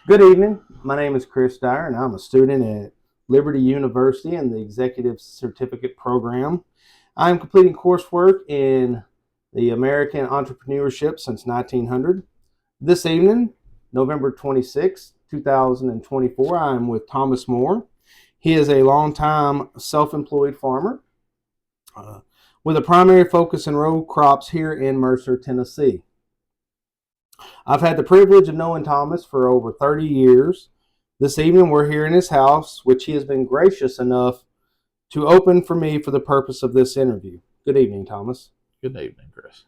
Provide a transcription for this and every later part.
Good evening. My name is Chris Dyer, and I'm a student at Liberty University in the Executive Certificate Program. I'm completing coursework in the American Entrepreneurship since 1900. This evening, November 26, 2024, I'm with Thomas Moore. He is a longtime self employed farmer uh, with a primary focus in row crops here in Mercer, Tennessee. I've had the privilege of knowing Thomas for over 30 years. This evening, we're here in his house, which he has been gracious enough to open for me for the purpose of this interview. Good evening, Thomas. Good evening, Chris.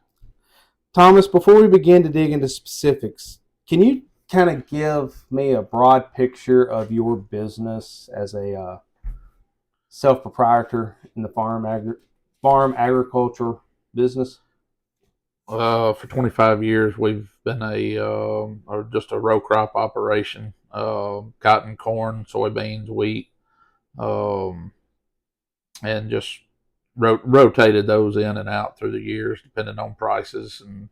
Thomas, before we begin to dig into specifics, can you kind of give me a broad picture of your business as a self proprietor in the farm agriculture business? For 25 years, we've been or just a row crop operation: cotton, corn, soybeans, wheat, um, and just rotated those in and out through the years, depending on prices and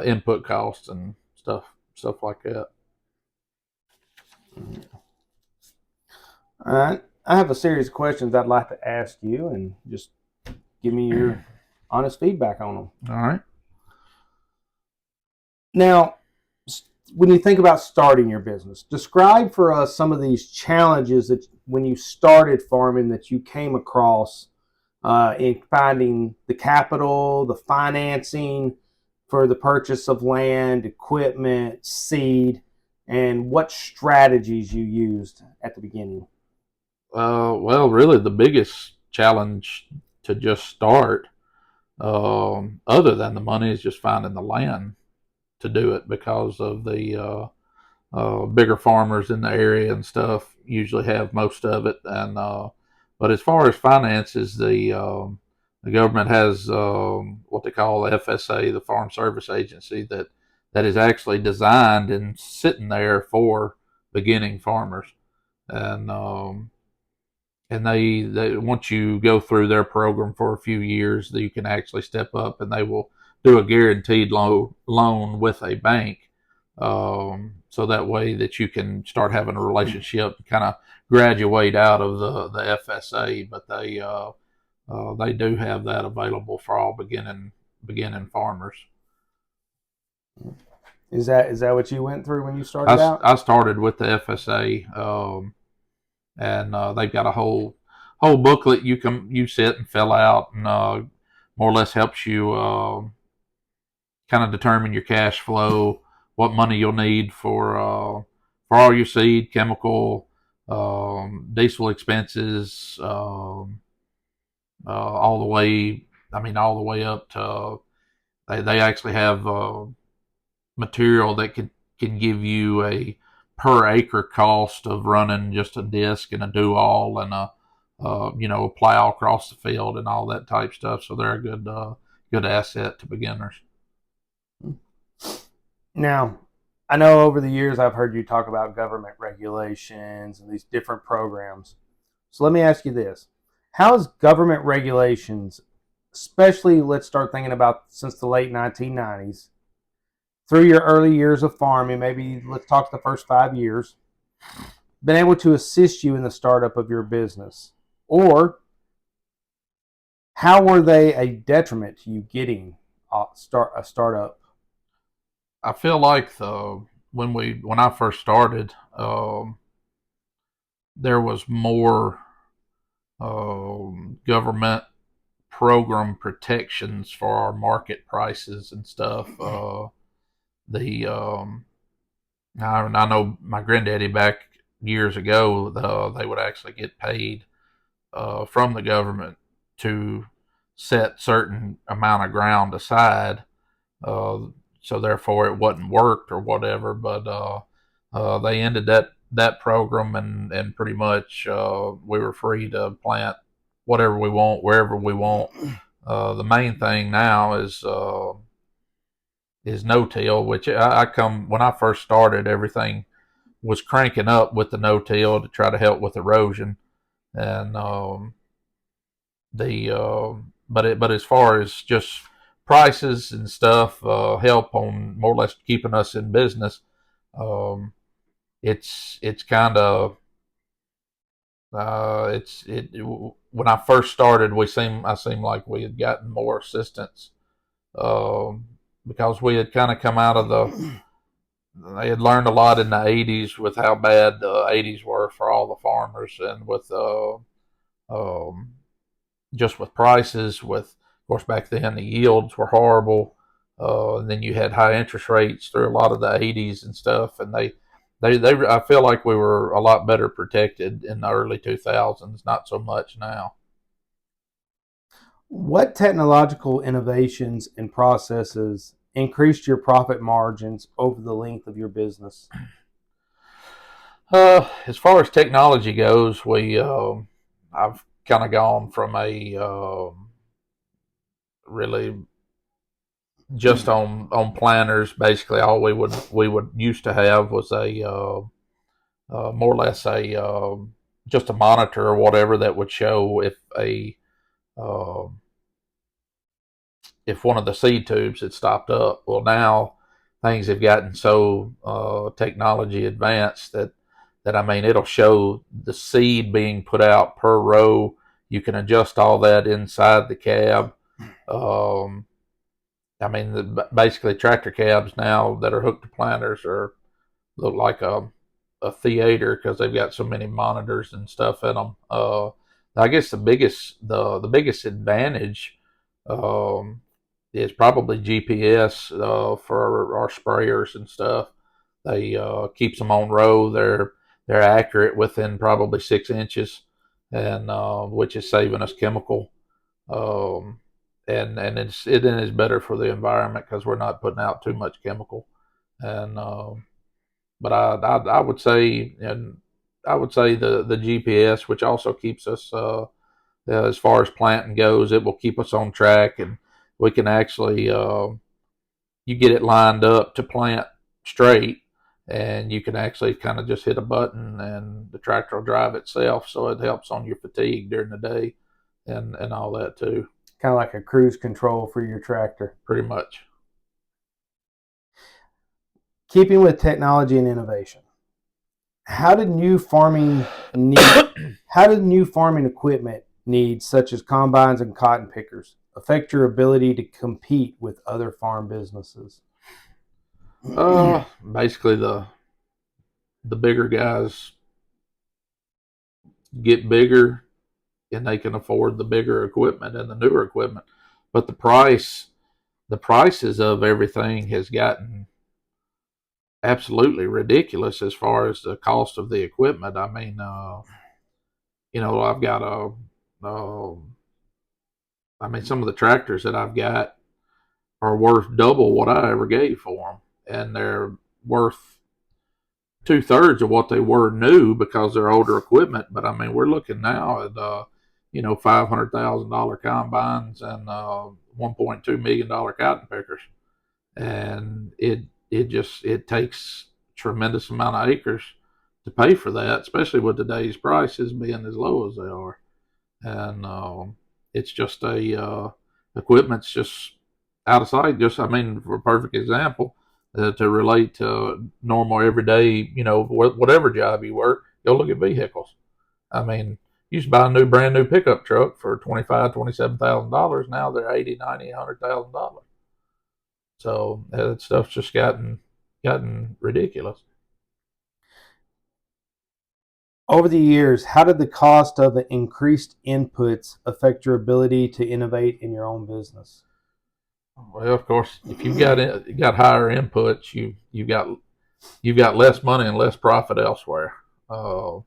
input costs and stuff like that. All right. I have a series of questions I'd like to ask you, and just give me your honest feedback on them. All right. Now, when you think about starting your business, describe for us some of these challenges that when you started farming that you came across in finding the capital, the financing for the purchase of land, equipment, seed, and what strategies you used at the beginning. Well, really, the biggest challenge to just start, other than the money, is just finding the land to do it because of the bigger farmers in the area and stuff usually have most of it. But as far as finances, the government has what they call the FSA, the Farm Service Agency, that is actually designed and sitting there for beginning farmers. And um, and they once you go through their program for a few years, that you can actually step up, and they will do a guaranteed loan with a bank, so that way that you can start having a relationship and kind of graduate out of the FSA. But they do have that available for all beginning farmers. Is that what you went through when you started I, out? I started with the FSA, and they've got a whole booklet you sit and fill out, and more or less helps you kind of determine your cash flow, what money you'll need for all your seed, chemical, diesel expenses, all the way. I mean, all the way up to they actually have material that can give you a per acre cost of running just a disc and a do all and a plow across the field and all that type stuff. So they're a good asset to beginners. Now, I know over the years I've heard you talk about government regulations and these different programs. So let me ask you this. How is government regulations, especially let's start thinking about since the late 1990s, through your early years of farming, maybe let's talk the first 5 years, been able to assist you in the startup of your business? Or how were they a detriment to you getting a startup? I feel like when I first started, there was more government program protections for our market prices and stuff. The I know my granddaddy back years ago, they would actually get paid from the government to set certain amount of ground aside, uh, so therefore it wasn't worked or whatever. But they ended that program, and pretty much we were free to plant whatever we want wherever we want. The main thing now is no till, which I come when I first started, everything was cranking up with the no till to try to help with erosion, and the but as far as just prices and stuff, help on more or less keeping us in business. Um, it's kind of when I first started, I seemed like we had gotten more assistance, um, because we had kind of come out of they had learned a lot in the 80s with how bad the 80s were for all the farmers, and with um, just with prices. With, of course, back then the yields were horrible, and then you had high interest rates through a lot of the 80s and stuff, and I feel like we were a lot better protected in the early 2000s, not so much now. What technological innovations and processes increased your profit margins over the length of your business? As far as technology goes, I've kind of gone from a really just on planners. Basically, all we would used to have was a more or less a just a monitor or whatever that would show uh, if one of the seed tubes had stopped up. Well, now things have gotten so technology advanced that I mean it'll show the seed being put out per row. You can adjust all that inside the cab. Um, I mean, basically tractor cabs now that are hooked to planters are look like a theater because they've got so many monitors and stuff in them. I guess the biggest advantage um, is probably GPS for our sprayers and stuff. They keeps them on row. They're accurate within probably 6 inches, and which is saving us chemical. Um, and it is better for the environment because we're not putting out too much chemical. And but I would say, and I would say the GPS, which also keeps us as far as planting goes, it will keep us on track, and we can actually you get it lined up to plant straight, and you can actually kind of just hit a button, and the tractor will drive itself. So it helps on your fatigue during the day, and all that too. Kind of like a cruise control for your tractor. Pretty much. Keeping with technology and innovation, how did new farming need? How did new farming equipment needs, such as combines and cotton pickers, affect your ability to compete with other farm businesses? Basically the bigger guys get bigger, and they can afford the bigger equipment and the newer equipment, but the prices of everything has gotten absolutely ridiculous as far as the cost of the equipment. I mean, I've got uh, I mean, some of the tractors that I've got are worth double what I ever gave for them, and they're worth two-thirds of what they were new because they're older equipment. But I mean, we're looking now at $500,000 combines and $1.2 million cotton pickers, and it takes a tremendous amount of acres to pay for that, especially with today's prices being as low as they are. And it's just equipment's just out of sight. Just, I mean, for a perfect example, to relate to normal everyday, whatever job you work, go look at vehicles. I mean, you used to buy a brand new pickup truck for $27,000. Now they're 80, 90, $100,000. So that stuff's just gotten ridiculous. Over the years, how did the cost of the increased inputs affect your ability to innovate in your own business? Well, of course, if you got higher inputs, you've got less money and less profit elsewhere. Uh,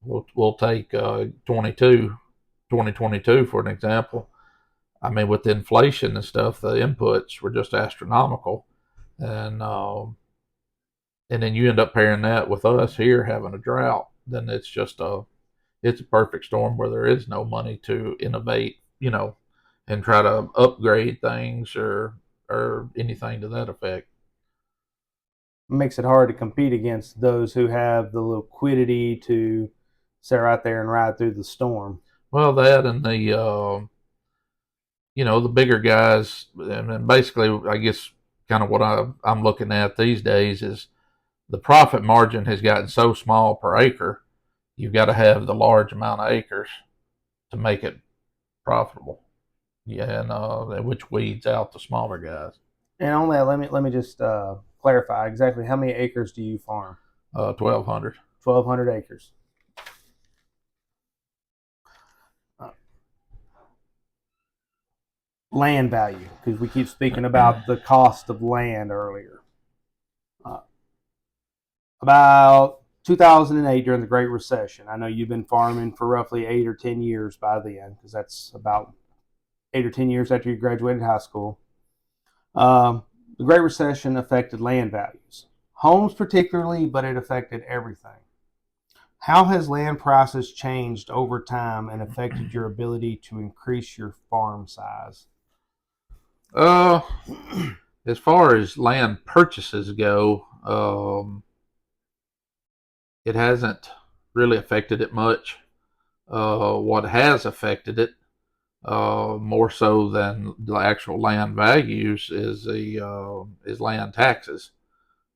we'll take 2022 for an example. I mean, with inflation and stuff, the inputs were just astronomical, and and then you end up pairing that with us here having a drought. Then it's a perfect storm where there is no money to innovate, and try to upgrade things or anything to that effect. It makes it hard to compete against those who have the liquidity to sit right there and ride through the storm. Well, that and the bigger guys, and basically, I guess kind of what I'm looking at these days is the profit margin has gotten so small per acre. You've got to have the large amount of acres to make it profitable. Yeah, and which weeds out the smaller guys. And on that, let me just clarify exactly how many acres do you farm? 1,200. 1,200 acres. Land value, because we keep speaking about the cost of land earlier. About 2008, during the Great Recession, I know you've been farming for roughly 8 or 10 years by then, because that's about 8 or 10 years after you graduated high school. The Great Recession affected land values, homes particularly, but it affected everything. How has land prices changed over time and affected your ability to increase your farm size? Uh, as far as land purchases go, it hasn't really affected it much. What has affected it, more so than the actual land values, is the is land taxes,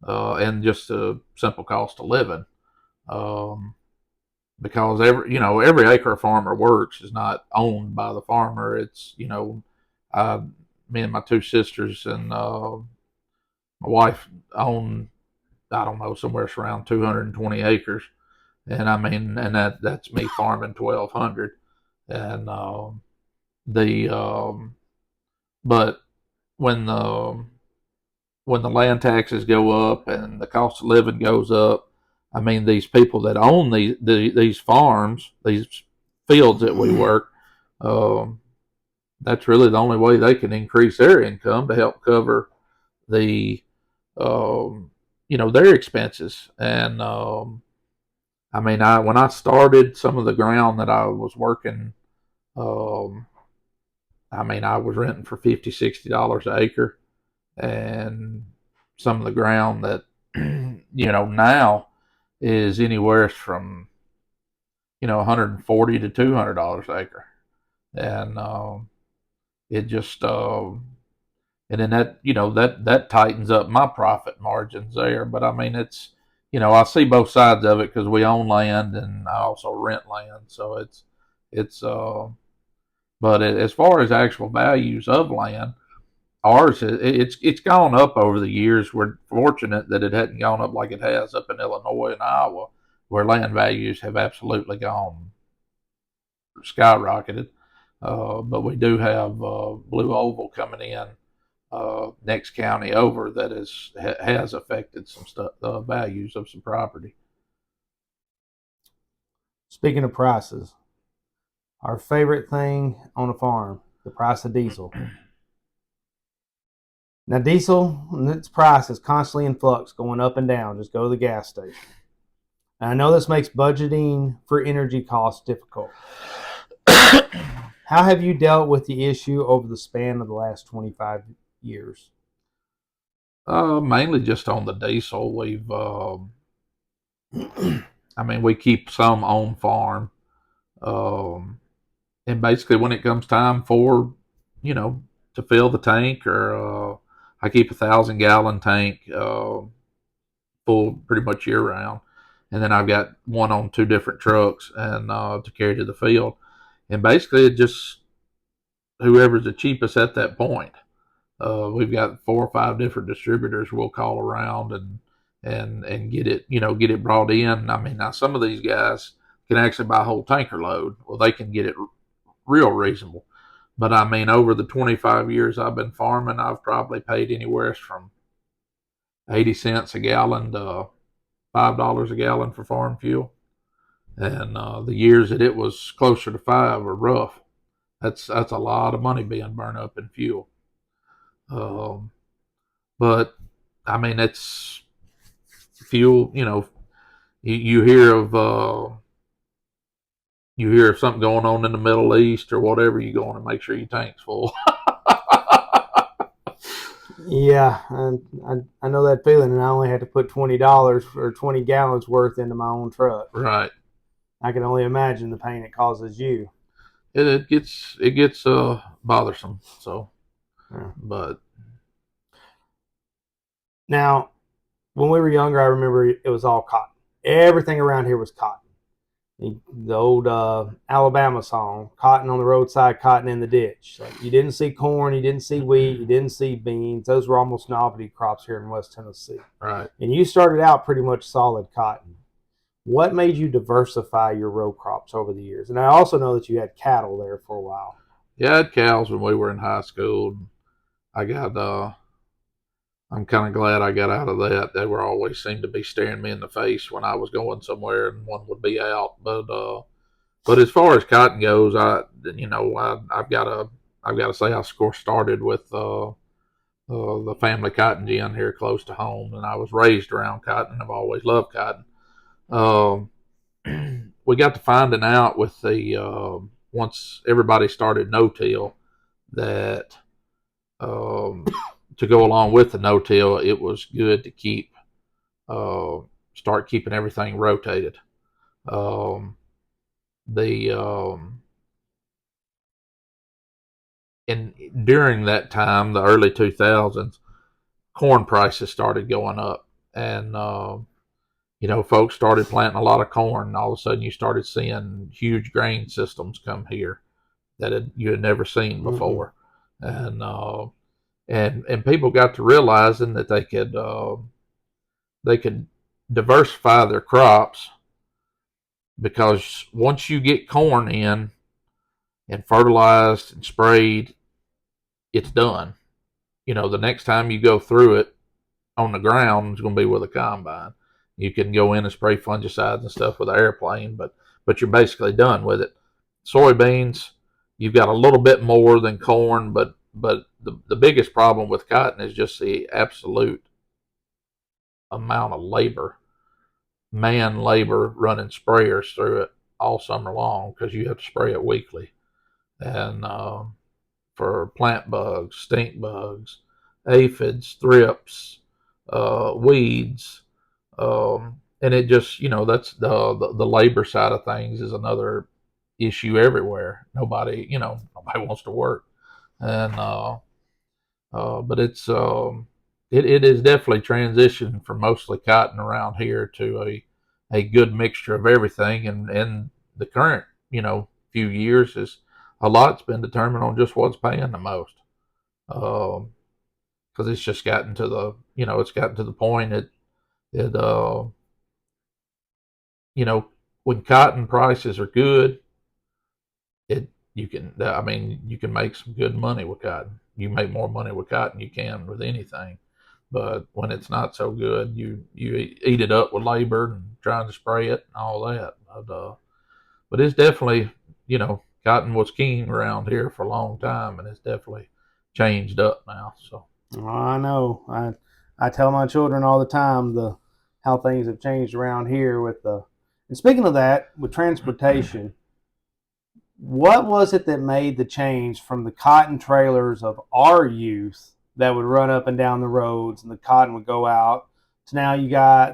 and just the simple cost of living. Um, because every acre a farmer works is not owned by the farmer. It's I, me and my two sisters and my wife own, I don't know, somewhere around 220 acres, and I mean, and that's me farming 1,200, and the but when the when the land taxes go up and the cost of living goes up, I mean, these people that own these farms, these fields that we work, um, that's really the only way they can increase their income to help cover the their expenses. And I mean, I when I started, some of the ground that I was working, um, I mean, I was renting for $50, $60 an acre, and some of the ground that now is anywhere from 140 to $200 an acre, and it just and then that that tightens up my profit margins there. But I mean, it's I see both sides of it because we own land and I also rent land, so it's but as far as actual values of land, ours it's gone up over the years. We're fortunate that it hadn't gone up like it has up in Illinois and Iowa, where land values have absolutely gone skyrocketed. But we do have Blue Oval coming in next county over that has affected some stuff, values of some property. Speaking of prices, our favorite thing on a farm, the price of diesel. Now, diesel, its price is constantly in flux, going up and down. Just go to the gas station. And I know this makes budgeting for energy costs difficult. How have you dealt with the issue over the span of the last 25 years? Mainly just on the diesel. I mean, we keep some on farm, um, and basically when it comes time for, you know, to fill the tank, or I keep 1,000 gallon tank full pretty much year round, and then I've got one on two different trucks and to carry to the field, and basically it just whoever's the cheapest at that point. We've got 4 or 5 different distributors we'll call around and get it get it brought in. I mean, now some of these guys can actually buy a whole tanker load. Well, they can get it real reasonable. But I mean, over the 25 years I've been farming, I've probably paid anywhere from 80 cents a gallon to $5 a gallon for farm fuel. And the years that it was closer to 5 were rough. That's a lot of money being burned up in fuel. Um, but I mean, it's fuel. You hear of something going on in the Middle East or whatever, you go on and make sure your tank's full. Yeah, I know that feeling, and I only had to put $20 or 20 gallons worth into my own truck. Right. I can only imagine the pain it causes you. It gets bothersome. So, Yeah. but Now, when we were younger, I remember it was all cotton. Everything around here was cotton. The old Alabama song, "Cotton on the roadside, cotton in the ditch." Like, you didn't see corn, you didn't see wheat, you didn't see beans. Those were almost novelty crops here in West Tennessee. Right. And you started out pretty much solid cotton. What made you diversify your row crops over the years? And I also know that you had cattle there for a while. Yeah, I had cows when we were in high school. I got I'm kind of glad I got out of that. They were always seemed to be staring me in the face when I was going somewhere, and one would be out. But as far as cotton goes, I've got to say I started with the family cotton gin here close to home, and I was raised around cotton. I've always loved cotton. Um, we got to finding out with the once everybody started no-till that um, to go along with the no-till, it was good to uh, start keeping everything rotated. Um, the and during that time, the early 2000s, corn prices started going up, and folks started planting a lot of corn. All of a sudden, you started seeing huge grain systems come here that you had never seen before, and and people got to realizing that they could diversify their crops, because once you get corn in and fertilized and sprayed, it's done. The next time you go through it on the ground is going to be with a combine. You can go in and spray fungicides and stuff with an airplane, but you're basically done with it. Soybeans, you've got a little bit more than corn, but the biggest problem with cotton is just the absolute amount of labor, man labor, running sprayers through it all summer long, because you have to spray it weekly. And for plant bugs, stink bugs, aphids, thrips, weeds, and it just, that's the labor side of things is another issue everywhere. Nobody wants to work, and but it is definitely transitioned from mostly cotton around here to a good mixture of everything, and the current few years is a lot's been determined on just what's paying the most, because it's just gotten to the point it when cotton prices are good, you can make some good money with cotton. You make more money with cotton you can with anything. But when it's not so good, you eat it up with labor and trying to spray it and all that. But it's definitely, cotton was king around here for a long time, and it's definitely changed up now. So I know. I tell my children all the time how things have changed around here with the. And speaking of that, with transportation, what was it that made the change from the cotton trailers of our youth that would run up and down the roads and the cotton would go out to now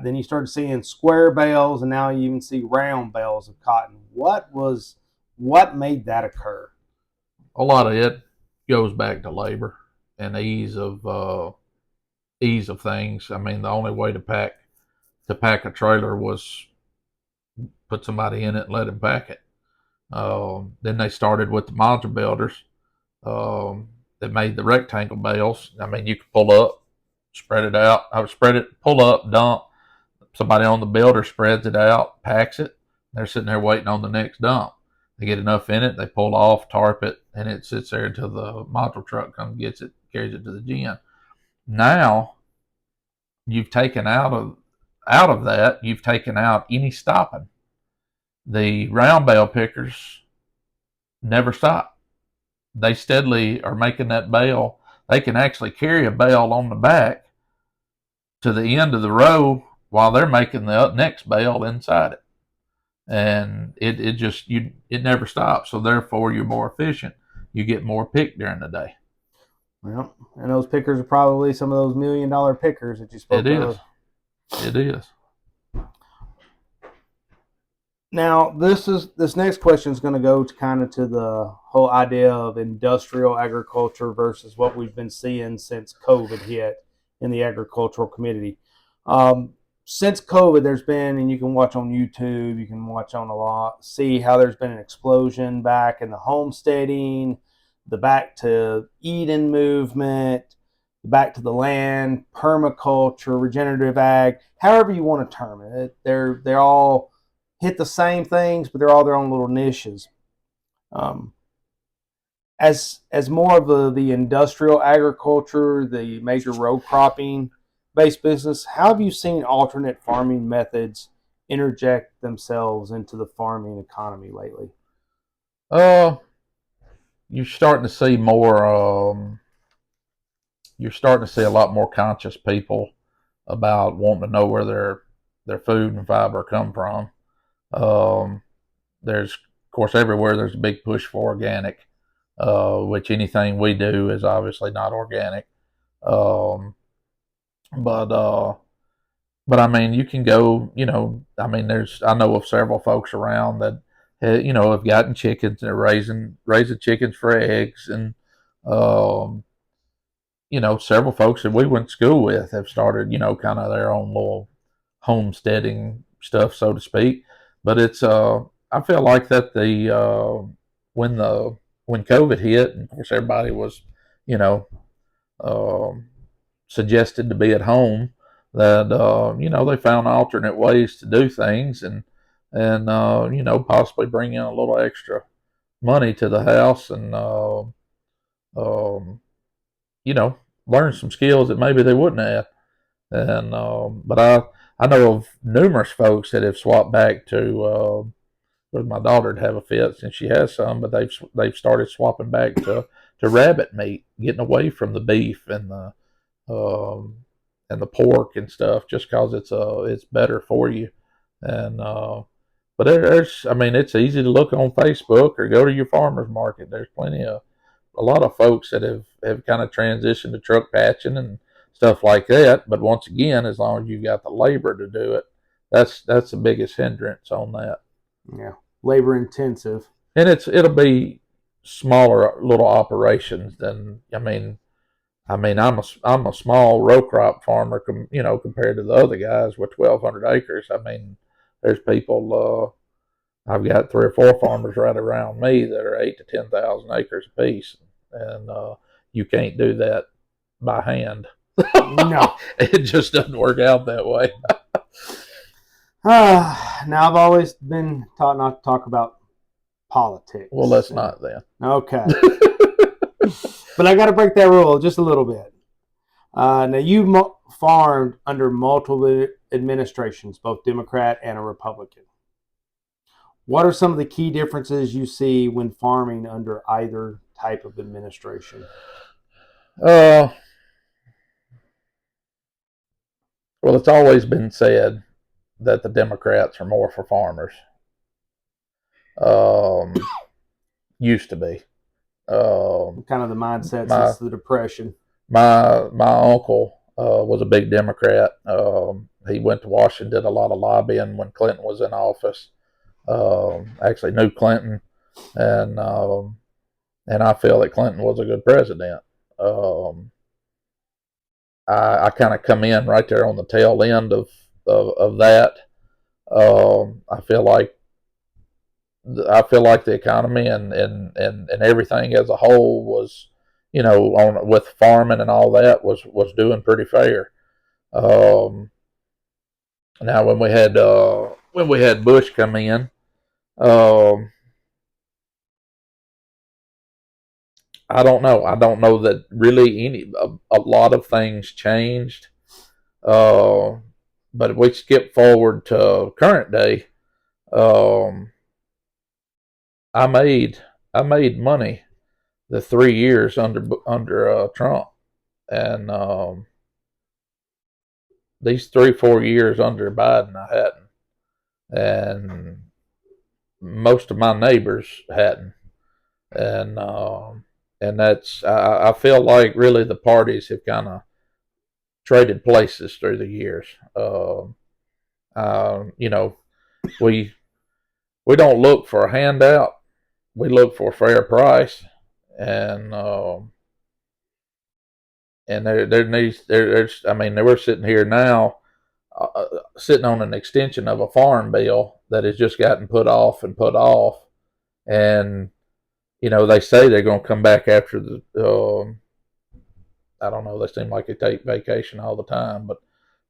then you started seeing square bales, and now you even see round bales of cotton. What made that occur? a lot of it goes back to labor and ease of things. I mean, the only way to pack a trailer was put somebody in it and let him pack it. Then they started with the module builders that made the rectangle bales. I mean, you could pull up, spread it out. I would spread it, pull up, dump. Somebody on the builder spreads it out, packs it. They're sitting there waiting on the next dump. They get enough in it, they pull off, tarp it, and it sits there until the module truck comes, gets it, carries it to the gin. Now you've taken out of that, you've taken out any stopping. The round bale pickers never stop. They steadily are making that bale. They can actually carry a bale on the back to the end of the row while they're making the next bale inside it. And it never stops. So therefore you're more efficient. You get more picked during the day. Well, and those pickers are probably some of those $1 million pickers that you spoke of. It is. Now, this next question is going to go to kind of to the whole idea of industrial agriculture versus what we've been seeing since COVID hit in the agricultural community. Since COVID, there's been, and you can watch on YouTube, you can watch on a lot, see how there's been an explosion back in the homesteading, the back to Eden movement, back to the land, permaculture, regenerative ag, however you want to term it. They're all hit the same things, but they're all their own little niches. Um, as more of the industrial agriculture, the major row cropping based business, how have you seen alternate farming methods interject themselves into the farming economy lately? Uh, you're starting to see more. You're starting to see a lot more conscious people about wanting to know where their food and fiber come from. Um, there's, of course, everywhere there's a big push for organic, which anything we do is obviously not organic. Um, but I mean, you can go. I mean, I know of several folks around that have gotten chickens and they're raising chickens for eggs, and um, several folks that we went to school with have started, kind of their own little homesteading stuff, so to speak. But I feel like that when the when COVID hit, and of course everybody was, you know, um, suggested to be at home, that they found alternate ways to do things, and possibly bring in a little extra money to the house, and um, you know learn some skills that maybe they wouldn't have. And but I know of numerous folks that have swapped back to. With my daughter to have a fit since she has some, but they've started swapping back to rabbit meat, getting away from the beef um, and the pork and stuff, just because it's better for you. And but I mean, it's easy to look on Facebook or go to your farmers market. There's plenty of a lot of folks that have kind of transitioned to truck patching and stuff like that. But once again, as long as you've got the labor to do it, that's the biggest hindrance on that. Yeah, labor intensive. And it'll be smaller little operations than I'm a small row crop farmer, compared to the other guys with 1,200 acres. I mean, there's people. I've got 3 or 4 farmers right around me that are 8 to 10,000 acres apiece, and you can't do that by hand. No. It just doesn't work out that way. Now, I've always been taught not to talk about politics. Well, let's not then. Okay. But I got to break that rule just a little bit. Now, you farmed under multiple administrations, both Democrat and a Republican. What are some of the key differences you see when farming under either type of administration? Well, it's always been said that the Democrats are more for farmers. Used to be. Kind of the mindset since the Depression. My uncle was a big Democrat. He went to Washington, did a lot of lobbying when Clinton was in office. Actually knew Clinton, and I feel that Clinton was a good president. I kind of come in right there on the tail end of that. I feel like the economy and everything as a whole was, on with farming and all that was doing pretty fair. Now when we had Bush come in, I don't know. I don't know that really a lot of things changed. But if we skip forward to current day, um, I made money the 3 years under Trump, and these 3 4 years under Biden I hadn't, and most of my neighbors hadn't, and that's I feel like really the parties have kind of traded places through the years. You know, we we don't look for a handout. We look for a fair price, and there needs there's I mean we're sitting here now. sitting on an extension of a farm bill that has just gotten put off and put off. And, they say they're going to come back after I don't know, they seem like they take vacation all the time, but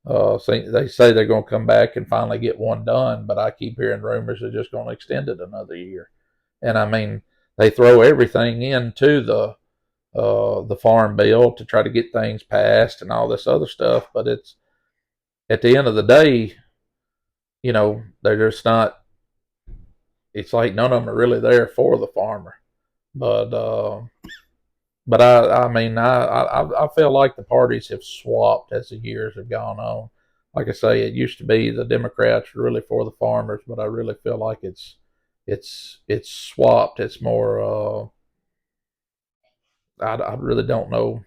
they say they're going to come back and finally get one done, but I keep hearing rumors they're just going to extend it another year. And I mean, they throw everything into the farm bill to try to get things passed and all this other stuff, but it's at the end of the day, they're just not. It's like none of them are really there for the farmer, but I mean, I feel like the parties have swapped as the years have gone on. Like I say, it used to be the Democrats were really for the farmers, but I really feel like it's swapped. It's more. I really don't know.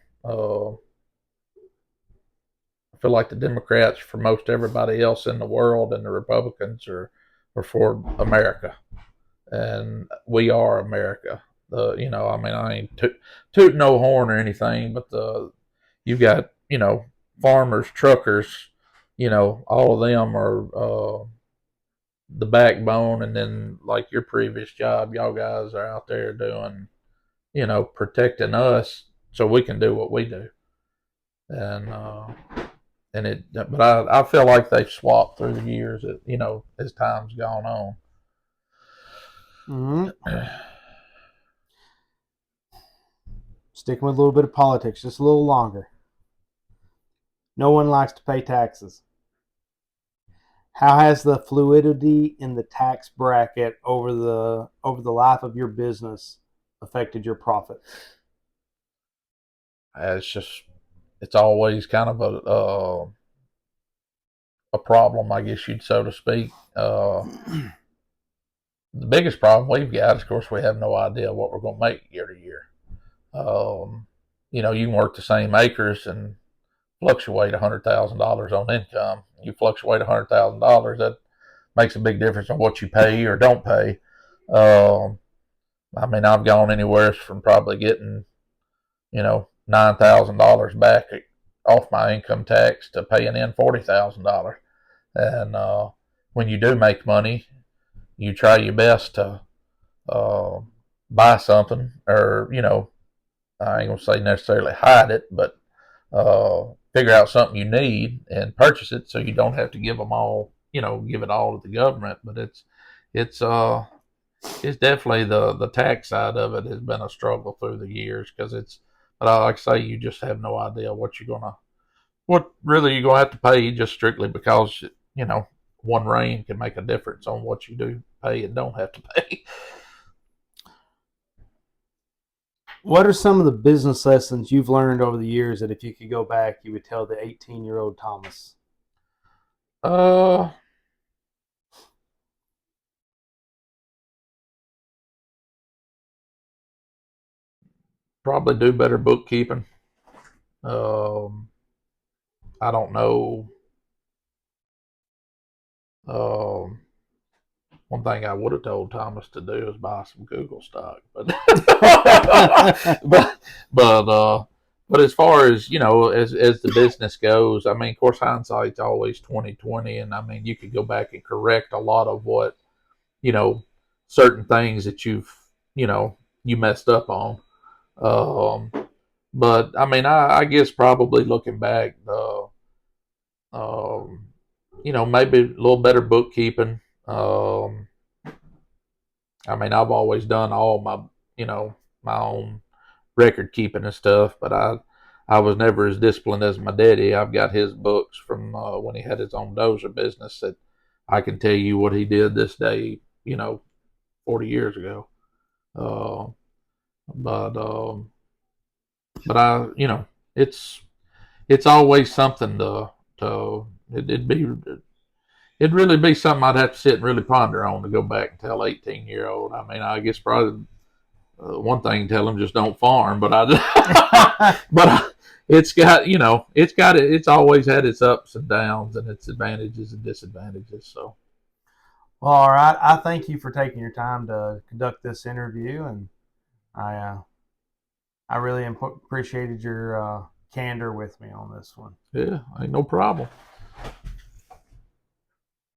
I feel like the Democrats, for most everybody else in the world, and the Republicans are for America, and we are America. I mean, I ain't toot no horn or anything, but you got farmers, truckers, all of them are the backbone, and then like your previous job, y'all guys are out there doing, protecting us so we can do what we do, and but I feel like they've swapped through the years, as time's gone on. Mm-hmm. Sticking with a little bit of politics, just a little longer. No one likes to pay taxes. How has the fluidity in the tax bracket over the life of your business affected your profit? It's always kind of a problem, I guess you'd so to speak. The biggest problem we've got is, of course, we have no idea what we're going to make year to year. You can work the same acres and fluctuate $100,000 on income. You fluctuate $100,000, that makes a big difference on what you pay or don't pay. I mean, I've gone anywhere from probably getting, $9,000 back off my income tax to paying in $40,000. And when you do make money, you try your best to buy something, or I ain't gonna say necessarily hide it, but figure out something you need and purchase it, so you don't have to give it all to the government. But it's definitely the tax side of it has been a struggle through the years, because but I like to say, you just have no idea what really you're gonna have to pay, just strictly because one rain can make a difference on what you do pay and don't have to pay. What are some of the business lessons you've learned over the years that if you could go back, you would tell the 18-year-old Thomas? Uh, Probably do better bookkeeping. Um, I don't know. Um, One thing I would have told Thomas to do is buy some Google stock, but but but but as far as as the business goes, I mean, of course, hindsight's always 20/20, and I mean, you could go back and correct a lot of what you know certain things that you know you messed up on. Um, but I mean, I guess probably looking back, um, maybe a little better bookkeeping. I mean, I've always done all my own record keeping and stuff, but I was never as disciplined as my daddy. I've got his books from when he had his own dozer business, that I can tell you what he did this day, 40 years ago. Uh, but it's always something to it'd really be something I'd have to sit and really ponder on to go back and tell 18-year-old. I mean, I guess probably one thing, tell him just don't farm, but it's always had its ups and downs and its advantages and disadvantages. So, well, all right. I thank you for taking your time to conduct this interview, and I really appreciated your candor with me on this one. yeah, ain't no problem.